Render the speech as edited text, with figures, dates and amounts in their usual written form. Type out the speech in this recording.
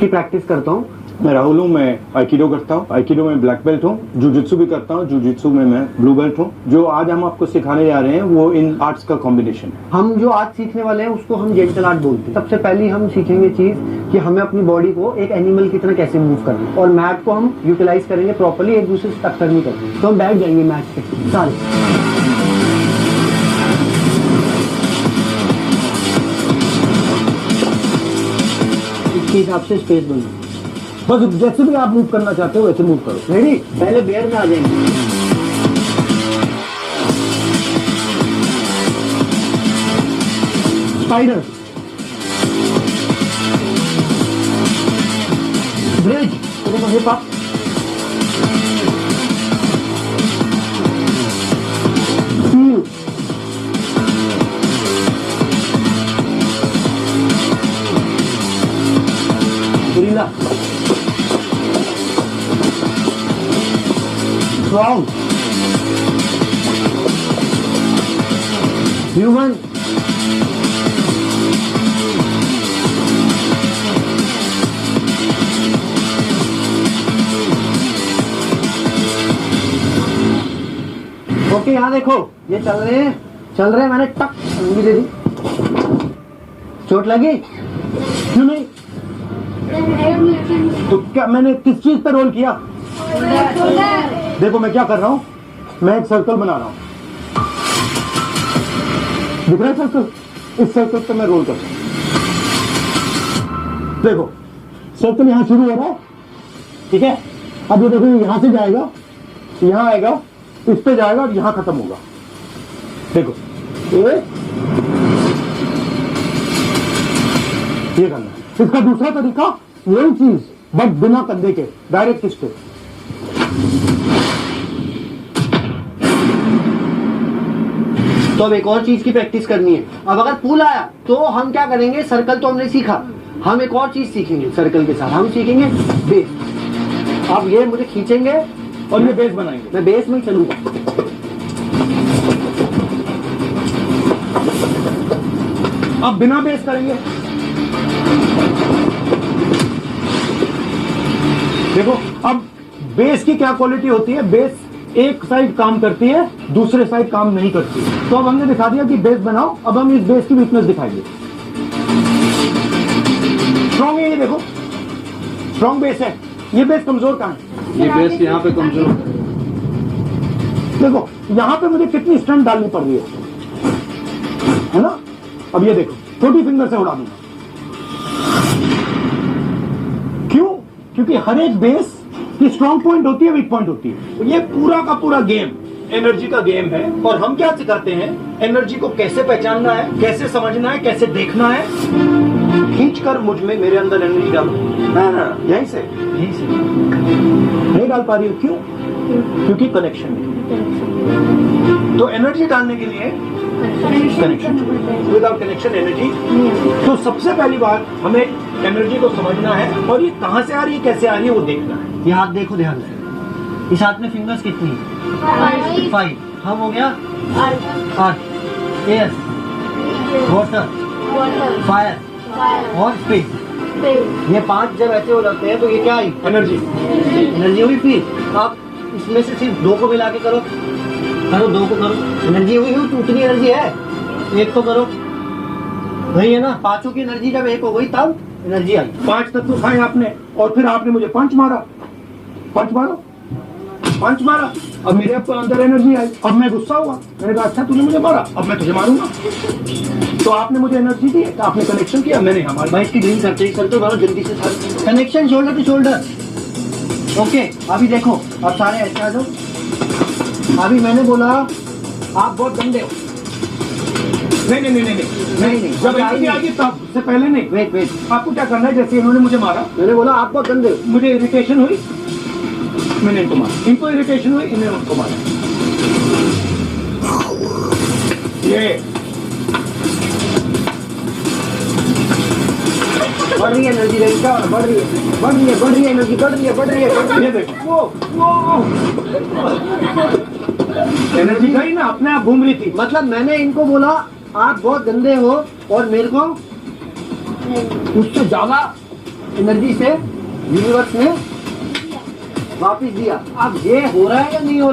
की प्रैक्टिस करता हूँ। मैं राहुल हूँ, मैं आइकिडो करता हूँ। आइकिडो में ब्लैक बेल्ट हूँ। जुजित्सु भी करता हूँ। जुजित्सु में मैं ब्लू बेल्ट हूँ। जो आज हम आपको सिखाने जा रहे हैं वो इन आर्ट्स का कॉम्बिनेशन है। हम जो आज सीखने वाले हैं उसको हम जेंटल आर्ट बोलते हैं। सबसे पहले हम सीखेंगे चीज कि हमें अपनी बॉडी को एक एनिमल की तरह कैसे मूव करना है, और मैट को हम यूटिलाइज करेंगे प्रॉपर्ली, एक दूसरे से टक्कर नहीं करेंगे। तो हम बैठ जाएंगे मैट पे सारे। इसके हिसाब से स्पेस बनो। बस जैसे भी आप मूव करना चाहते हो वैसे मूव करो। रेडी? पहले बेयर में आ जाएंगे। Spider, bridge, hip up, gorilla, strong, human, okay. यहाँ देखो, ये चल रहे हैं, मैंने टक अंगली दे दी। चोट लगी? क्यों नहीं? तो क्या मैंने किस चीज पे रोल किया? देखो मैं क्या कर रहा हूँ, मैं एक सर्कल बना रहा हूँ। दिख रहा है सर्कल? इस सर्कल पे मैं रोल करता हूँ। देखो सर्कल यहाँ शुरू हो रहा है, ठीक है? अब ये देखो यहां से जाएगा, यहां आएगा, इस पे जाएगा और यहां खत्म होगा। देखो ये करना है। इसका दूसरा तरीका यही चीज, बट बिना कंधे के, डायरेक्ट किस पे। तो अब एक और चीज की प्रैक्टिस करनी है। अब अगर पुल आया तो हम क्या करेंगे? सर्कल तो हमने सीखा, हम एक और चीज सीखेंगे सर्कल के साथ। हम सीखेंगे बेस। अब ये मुझे खींचेंगे और ये बेस बनाएंगे। मैं बेस में ही चलूंगा। अब बिना बेस करेंगे। देखो अब बेस की क्या क्वालिटी होती है? बेस एक साइड काम करती है, दूसरे साइड काम नहीं करती। तो अब हमने दिखा दिया कि बेस बनाओ। अब हम इस बेस की वीकनेस दिखाएंगे। स्ट्रॉन्ग है ये, देखो स्ट्रॉन्ग बेस है। ये बेस कमजोर कहां है? ये बेस यहाँ पे कमजोर। देखो यहां पे मुझे कितनी स्ट्रेंथ डालनी पड़ रही है ना? अब ये देखो छोटी फिंगर से उड़ा दूंगा। क्यों? क्योंकि हर एक बेस की स्ट्रॉन्ग पॉइंट होती है, वीक पॉइंट होती है। तो ये पूरा का पूरा गेम एनर्जी का गेम है। और हम क्या सिखाते हैं? एनर्जी को कैसे पहचानना है, कैसे समझना है, कैसे देखना है। खींचकर मुझ में, मेरे अंदर एनर्जी डालो। यहीं से नहीं डाल पा रही हो, क्यों? क्योंकि कनेक्शन नहीं। तो एनर्जी डालने के लिए कनेक्शन, विदाउट कनेक्शन एनर्जी। तो सबसे पहली बात हमें एनर्जी को समझना है, और ये कहां से आ रही है, कैसे आ रही है, वो देखना है। ये हाथ देखो ध्यान से। इस हाथ में फिंगर्स कितनी है? 5। हम हो गया 8। एयर, वाटर, फायर और स्पेस। ये 5 जब ऐसे हो जाते हैं तो ये क्या आई? एनर्जी हुई। फिर आप इसमें से सिर्फ 2 को मिला के करो, 2 को करो। एनर्जी हुई, उतनी एनर्जी है। 1 तो करो, वही है ना? 5 की एनर्जी जब 1 हो गई तब एनर्जी आई। 5 तत्व खाए आपने, और फिर आपने मुझे पंच मारा। अब मेरे अंदर एनर्जी आई। अब मैं गुस्सा हुआ, मैंने कहा अच्छा तूने मुझे मारा, अब मैं तुझे मारूंगा। तो आपने मुझे एनर्जी दी, तो आपने कनेक्शन किया, मैंने हमारे भाई इसकी ड्रिल करते जल्दी से connection shoulder to shoulder. Okay अभी देखो, अब सारे ऐसे आ जाओ। अभी मैंने बोला आप बहुत गंदे हो। नहीं, जब एनर्जी आ गई तब, से पहले नहीं। वेट, आपको क्या करना है? जैसे इन्होंने मुझे मारा, मैंने बोला आप बहुत गंदे हो। मुझे इरिटेशन हुई, मैंने इनको मारा। इनको इरिटेशन हुई, इन्हें उनको मारा। ये बढ़ रही है एनर्जी, बढ़ रही है एनर्जी, बढ़ रही है। देखो वो एनर्जी गई ना, अपने आप घूम रही थी। मतलब मैंने इनको बोला आप बहुत गंदे हो, और मेरे को उससे ज्यादा एनर्जी से यूनिवर्स ने वापस दिया। अब ये हो रहा है या नहीं हो रहा है?